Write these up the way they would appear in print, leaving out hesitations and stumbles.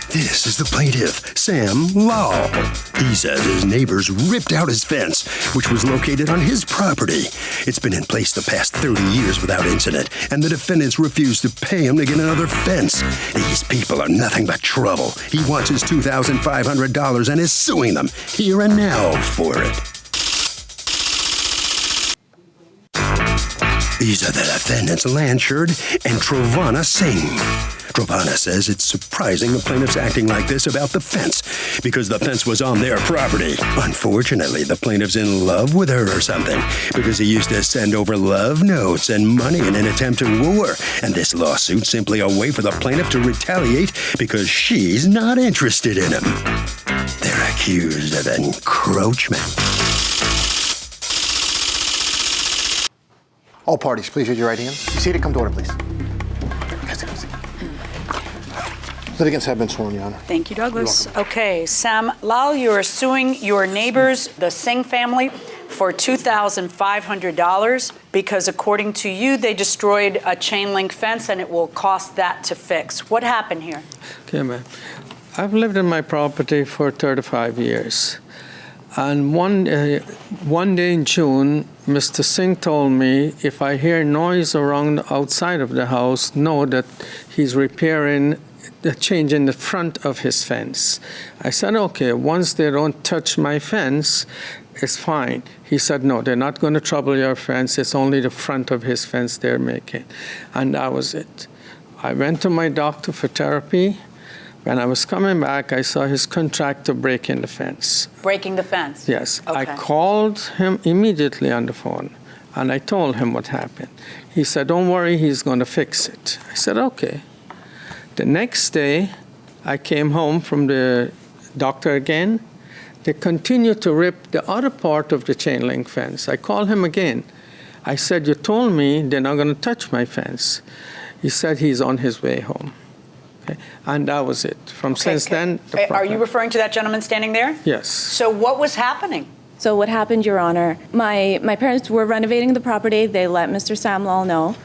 This is the plaintiff, Sam Lal. He says his neighbors ripped out his fence, which was located on his property. It's been in place the past 30 years without incident, and the defendants refused to pay him to get another fence. These people are nothing but trouble. He wants his $2,500 and is suing them here and now for it. These are the defendants, Lanchard and Travana Singh. Travana says it's surprising the plaintiff's acting like this about the fence, because the fence was on their property. Unfortunately, the plaintiff's in love with her or something, because he used to send over love notes and money in an attempt to woo her. And this lawsuit's simply a way for the plaintiff to retaliate because she's not interested in him. They're accused of encroachment. All parties, please raise your right hand. You seated? Come to order, please. Litigants have been sworn, Your Honor. Thank you, Douglas. Okay, Sam Lal, you are suing your neighbors, the Singh family, for $2,500 because, according to you, they destroyed a chain link fence and it will cost that to fix. What happened here? Okay, ma'am. I've lived in my property for 35 years. And one day in June, Mr. Singh told me if I hear noise around outside of the house, know that he's repairing the change in the front of his fence. I said, okay, once they don't touch my fence, it's fine. He said, no, they're not going to trouble your fence. It's only the front of his fence they're making. And that was it. I went to my doctor for therapy. When I was coming back, I saw his contractor breaking the fence. Breaking the fence? Yes. Okay. I called him immediately on the phone, and I told him what happened. He said, don't worry, he's going to fix it. I said, okay. The next day, I came home from the doctor again. They continued to rip the other part of the chain link fence. I called him again. I said, you told me they're not going to touch my fence. He said he's on his way home. Okay. And that was it. Since then, are you referring to that gentleman standing there? Yes. So what was happening? So what happened, Your Honor, my parents were renovating the property. They let Mr. Sam Lal know.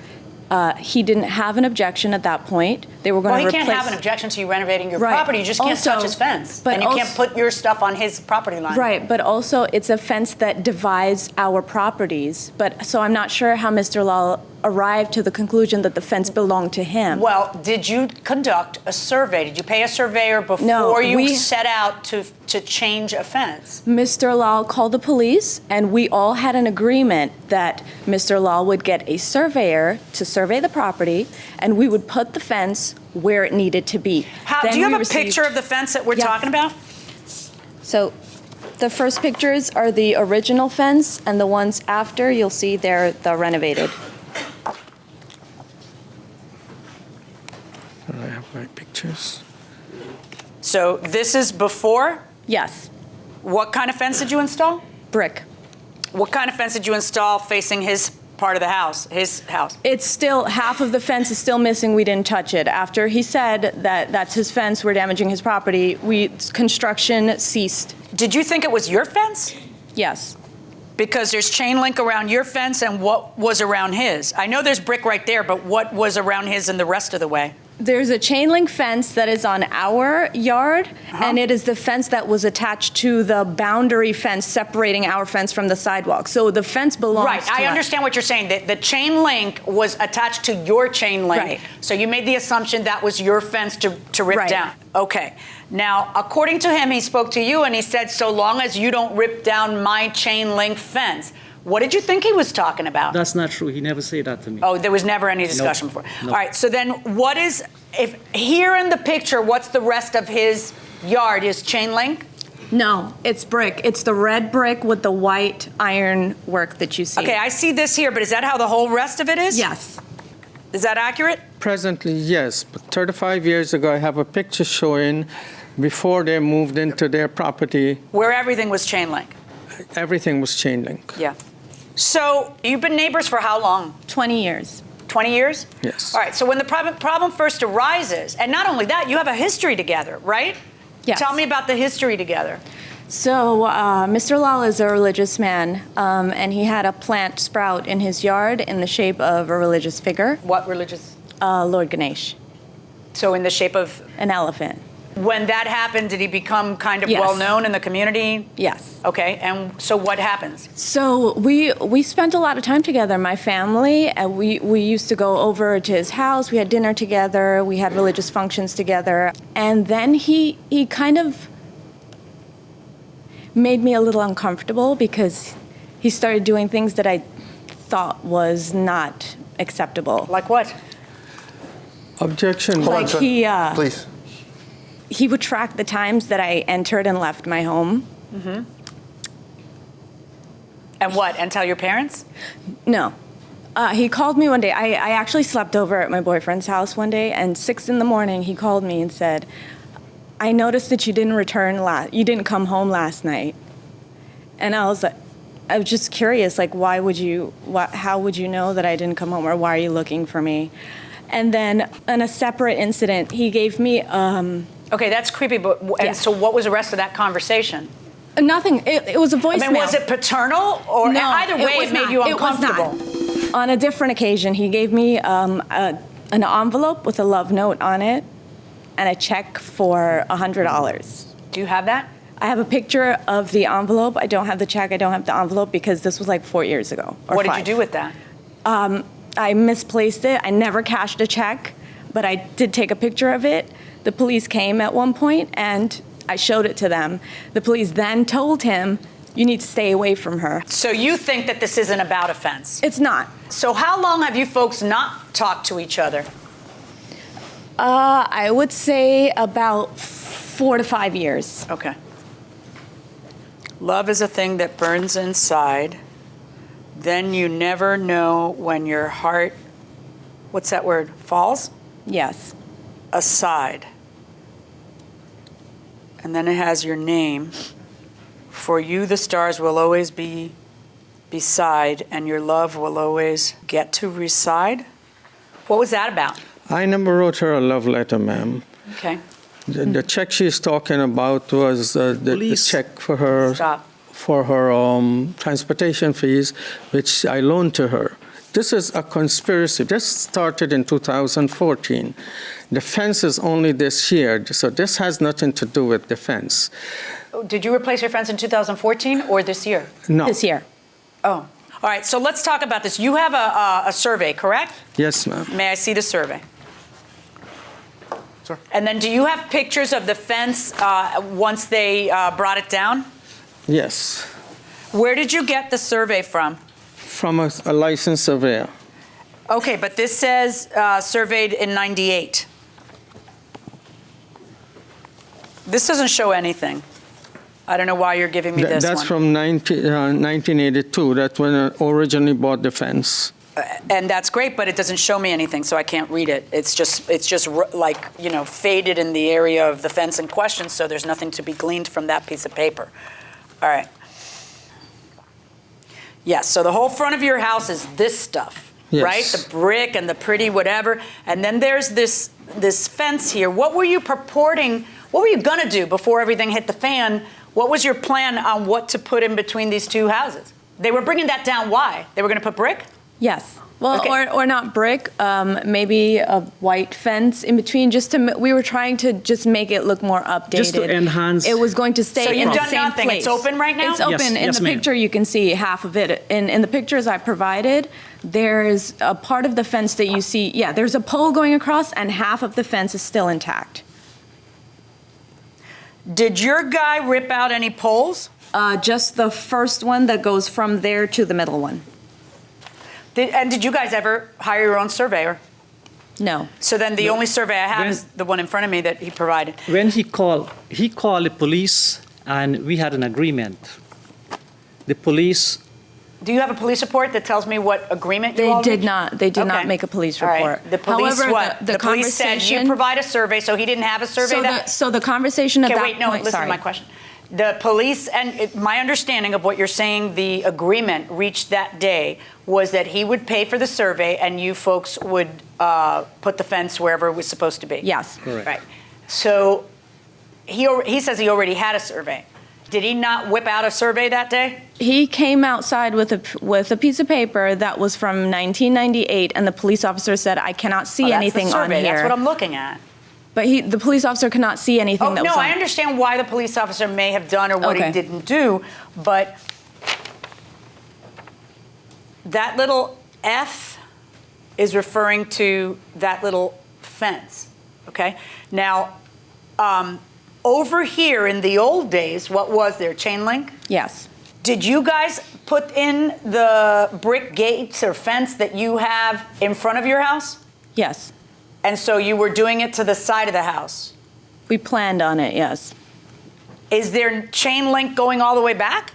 He didn't have an objection at that point. They were going to replace... Well, he can't have an objection to you renovating your Right. property. You just can't touch his fence. But and you can't put your stuff on his property line. Right, but also it's a fence that divides our properties. So I'm not sure how Mr. Lal arrived to the conclusion that the fence belonged to him. Well, did you conduct a survey? Did you pay a surveyor before you set out to change a fence? Mr. Lal called the police, and we all had an agreement that Mr. Lal would get a surveyor to survey the property, and we would put the fence where it needed to be. Do you have a picture of the fence that we're talking about? So the first pictures are the original fence, and the ones after, you'll see they're the renovated. I have my pictures. So this is before? Yes. What kind of fence did you install? Brick. What kind of fence did you install facing his part of the house, his house? It's still, half of the fence is still missing. We didn't touch it. After he said that that's his fence, we're damaging his property, construction ceased. Did you think it was your fence? Yes. Because there's chain link around your fence and what was around his. I know there's brick right there, but what was around his and the rest of the way? There's a chain link fence that is on our yard, and it is the fence that was attached to the boundary fence separating our fence from the sidewalk. So the fence belongs to us. Right, I understand what you're saying. The chain link was attached to your chain link. Right. So you made the assumption that was your fence to rip down. Okay. Now, according to him, he spoke to you and he said, so long as you don't rip down my chain link fence. What did you think he was talking about? That's not true. He never said that to me. Oh, there was never any discussion before. No. All right, so then what is, if here in the picture, what's the rest of his yard? Is chain link? No, it's brick. It's the red brick with the white iron work that you see. Okay, I see this here, but is that how the whole rest of it is? Yes. Is that accurate? Presently, yes, but 35 years ago, I have a picture showing before they moved into their property. Where everything was chain link? Everything was chain link. Yeah. So you've been neighbors for how long? 20 years. 20 years? Yes. All right, so when the problem first arises, and not only that, you have a history together, right? Yes. Tell me about the history together. So Mr. Lal is a religious man, and he had a plant sprout in his yard in the shape of a religious figure. What religious? Lord Ganesh. So in the shape of? An elephant. When that happened, did he become kind of Yes. well-known in the community? Yes. Okay, and so what happens? So we spent a lot of time together, my family, and we used to go over to his house. We had dinner together. We had religious functions together. And then he kind of made me a little uncomfortable because he started doing things that I thought was not acceptable. Like what? Objection. Hold on, Like sir. Please. he would track the times that I entered and left my home. And what? And tell your parents? No. He called me one day. I actually slept over at my boyfriend's house one day, and 6 in the morning he called me and said, I noticed that you didn't come home last night. And I was just curious, like, how would you know that I didn't come home, or why are you looking for me? And then in a separate incident, he gave me, Okay, that's creepy, but Yeah. and so what was the rest of that conversation? nothing, it was a voicemail. I mean, was it paternal? Or No, either way, was it made not. you It was not. uncomfortable. On a different occasion, he gave me an envelope with a love note on it and a check for $100. Do you have that? I have a picture of the envelope. I don't have the check. I don't have the envelope because this was like 4 years ago. Or What did 5. you do with that? I misplaced it. I never cashed a check, but I did take a picture of it. The police came at one point and I showed it to them. The police then told him, you need to stay away from her. So you think that this isn't about offense? It's not. So how long have you folks not talked to each other? I would say about 4 to 5 years. Okay. Love is a thing that burns inside. Then you never know when your heart, what's that word, falls? Yes. Aside. And then it has your name. For you, the stars will always be beside, and your love will always get to reside. What was that about? I never wrote her a love letter, ma'am. Okay, The check she's talking about was the Please. check for her stop. transportation fees, which I loaned to her. This is a conspiracy. This started in 2014. Defense is only this year, so this has nothing to do with defense. Did you replace your fence in 2014 or this year? No. This year. Oh, all right, so let's talk about this. You have a survey, correct? Yes, ma'am. May I see the survey? Sir. And then do you have pictures of the fence once they brought it down? Yes. Where did you get the survey from? From a licensed surveyor. Okay, but this says surveyed in 98. This doesn't show anything. I don't know why you're giving me this That's one. from 1982. That's when I originally bought the fence. And that's great, but it doesn't show me anything, so I can't read it. It's just like, faded in the area of the fence in question, so there's nothing to be gleaned from that piece of paper. All right. Yes, so the whole front of your house is this stuff, Yes. right? The brick and the pretty whatever. And then there's this fence here. What were you purporting, what were you gonna do before everything hit the fan? What was your plan on what to put in between these two houses? They were bringing that down, why? They were gonna put brick? Yes. Well, Okay. or not brick, maybe a white fence in between. We were trying to just make it look more updated. Just to enhance- It was going to stay So in you've the done same nothing. place. It's open right now? It's open. Yes, In yes, the ma'am. picture, you can see half of it. In the pictures I provided, there's a part of the fence that you see. Yeah, there's a pole going across, and half of the fence is still intact. Did your guy rip out any poles? Just the first one that goes from there to the middle one. Did you guys ever hire your own surveyor? No. So then the only survey I have When- is the one in front of me that he provided. When he called the police, and we had an agreement. The police, Do you have a police report that tells me what agreement you They all did reached? not. They did not Okay. make a police All right. report. The police However, what? the police said you conversation- provide a survey, so he didn't have a survey So the conversation at Okay, that wait, no, point. listen sorry. to my question. The police, and my understanding of what you're saying, the agreement reached that day was that he would pay for the survey and you folks would put the fence wherever it was supposed to be. Yes. Correct. Right. So he says he already had a survey. Did he not whip out a survey that day? He came outside with a piece of paper that was from 1998, and the police officer said, "I cannot see Oh, that's anything the survey. on here." That's what I'm looking at. But the police officer could not see anything Oh, that was no, on. I understand why the police officer may have done or what he Okay. didn't do, but that little F is referring to that little fence, okay? Now, over here in the old days, what was there, chain link? Yes. Did you guys put in the brick gates or fence that you have in front of your house? Yes. And so you were doing it to the side of the house? We planned on it, yes. Is there chain link going all the way back?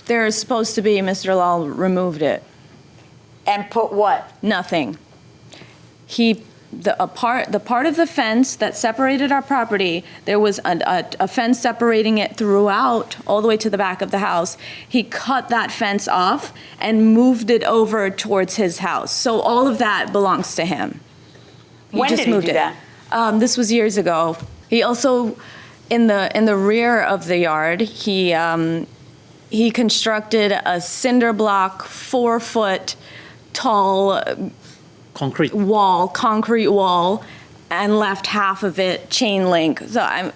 There's supposed to be, Mr. Lal removed it. And put what? Nothing. The part of the fence that separated our property, there was a fence separating it throughout, all the way to the back of the house. He cut that fence off and moved it over towards his house. So all of that belongs to him. When did he do that? This was years ago. He also, in the rear of the yard, he constructed a cinder block, 4-foot tall Concrete. concrete wall, and left half of it chain link. So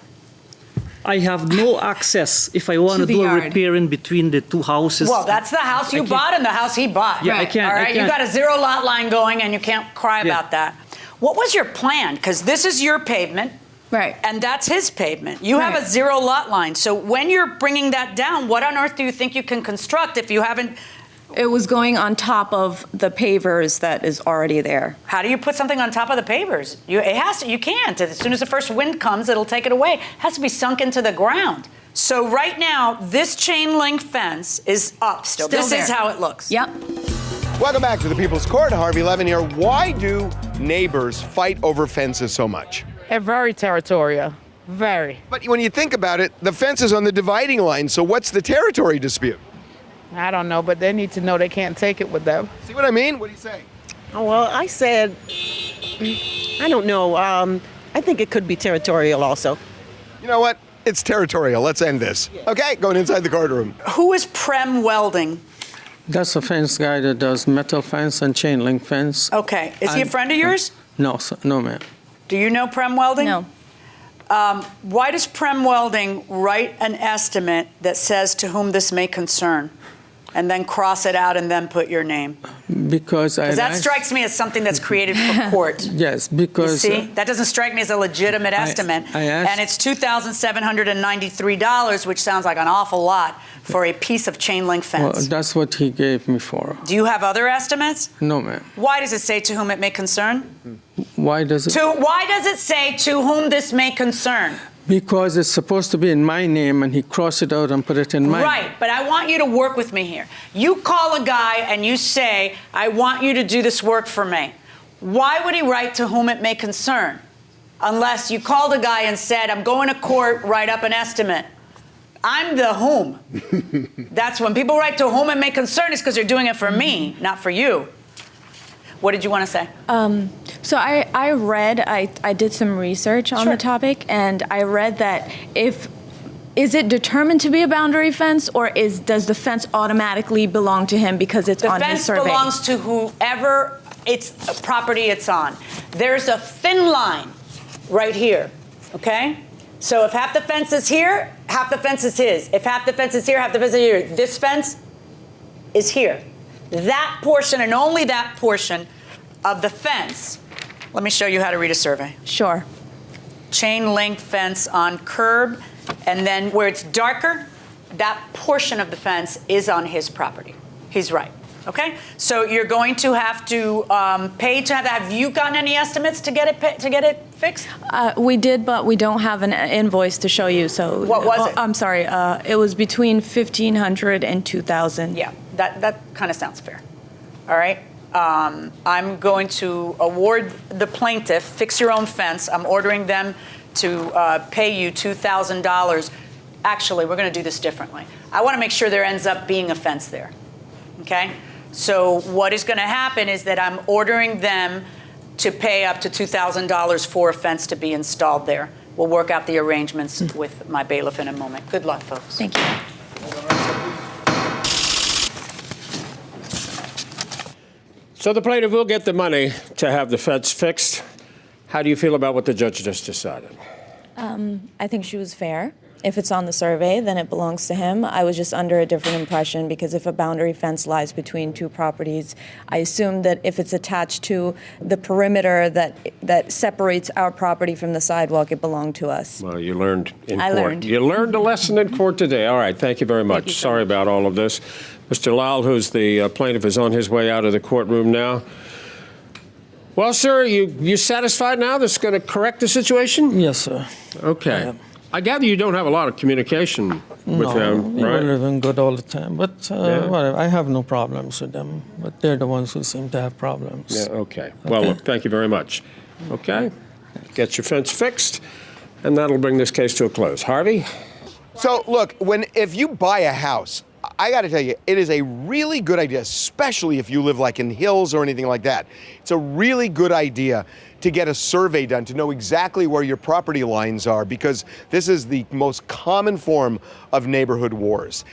I have no access if I want To to the do a yard. repair in between the two houses. Well, that's the house you can't- bought and the house he bought. Yeah, I Right. can't. All I right, you can't. got a 0 lot line going and you can't cry Yeah. about that. What was your plan? Because this is your pavement right. and that's his pavement. You have a Right. 0 lot line. So when you're bringing that down, what on earth do you think you can construct if you haven't? It was going on top of the pavers that is already there. How do you put something on top of the pavers? You can't. As soon as the first wind comes, it'll take it away. It has to be sunk into the ground. So right now, this chain link fence is up still. Still This is there. how it looks. Yep. Welcome back to the People's Court. Harvey Levin here. Why do neighbors fight over fences so much? They're very territorial. Very. But when you think about it, the fence is on the dividing line, so what's the territory dispute? I don't know, but they need to know they can't take it with them. See what I mean? What do you say? Oh, well, I said, I don't know. I think it could be territorial also. You know what? It's territorial. Let's end this. Okay, going inside the courtroom. Who is Prem Welding? That's a fence guy that does metal fence and chain link fence. Okay. Is he a friend of yours? No, no, ma'am. Do you know Prem Welding? No. Why does Prem Welding write an estimate that says to whom this may concern, and then cross it out and then put your name? Because I. Because that strikes me as something that's created for court. Yes, You because. see, that doesn't strike me as a legitimate estimate. I asked- And it's $2,793, which sounds like an awful lot for a piece of chain link Well, fence. that's what he gave me for. Do you have other estimates? No, ma'am. Why does it say to whom it may concern? Why does it? Why does it say to whom this may concern? Because it's supposed to be in my name, and he crossed it out and put it in my. Right, but I want you to work with me here. You call a guy and you say, I want you to do this work for me. Why would he write to whom it may concern? Unless you called a guy and said, I'm going to court, write up an estimate. I'm the whom. That's when people write to whom it may concern, is because they're doing it for me, not for you. What did you want to say? So I did some research on Sure. the topic, and I read that is it determined to be a boundary fence, or does the fence automatically belong to him because it's The on his fence survey? belongs to whoever property it's on. There's a thin line right here, okay? So if half the fence is here, half the fence is his. If half the fence is here, half the fence is here. This fence is here. That portion and only that portion of the fence. Let me show you how to read a survey. Sure. Chain link fence on curb, and then where it's darker, that portion of the fence is on his property. He's right. Okay, so you're going to have to pay to have that. Have you gotten any estimates to get it fixed? We did, but we don't have an invoice to show you. So What was it? I'm sorry. It was between $1,500 and $2,000. Yeah, that kind of sounds fair. All right. I'm going to award the plaintiff fix your own fence. I'm ordering them to pay you $2,000. Actually, we're going to do this differently. I want to make sure there ends up being a fence there. Okay? So what is going to happen is that I'm ordering them to pay up to $2,000 for a fence to be installed there. We'll work out the arrangements with my bailiff in a moment. Good luck, folks. Thank you. So the plaintiff will get the money to have the fence fixed. How do you feel about what the judge just decided? I think she was fair. If it's on the survey, then it belongs to him. I was just under a different impression because if a boundary fence lies between two properties, I assume that if it's attached to the perimeter that separates our property from the sidewalk, it belonged to us. Well, you learned in I court. learned. You learned a lesson in court today. All right, thank you very much. you so Sorry about all of this. Mr. Lal, who's the plaintiff, is on his way out of the courtroom now. Well, sir, you satisfied now? This is going to correct the situation? Yes, sir. Okay. I gather you don't have a lot of communication with them, we right? were living good all the time. But Yeah. whatever, I have no problems with them. But they're the ones who seem to have problems. Yeah, okay. Well, look, thank you very much. Okay. Get your fence fixed, and that'll bring this case to a close. Harvey? So look, if you buy a house, I got to tell you, it is a really good idea, especially if you live like in hills or anything like that. It's a really good idea to get a survey done to know exactly where your property lines are, because this is the most common form of neighborhood wars.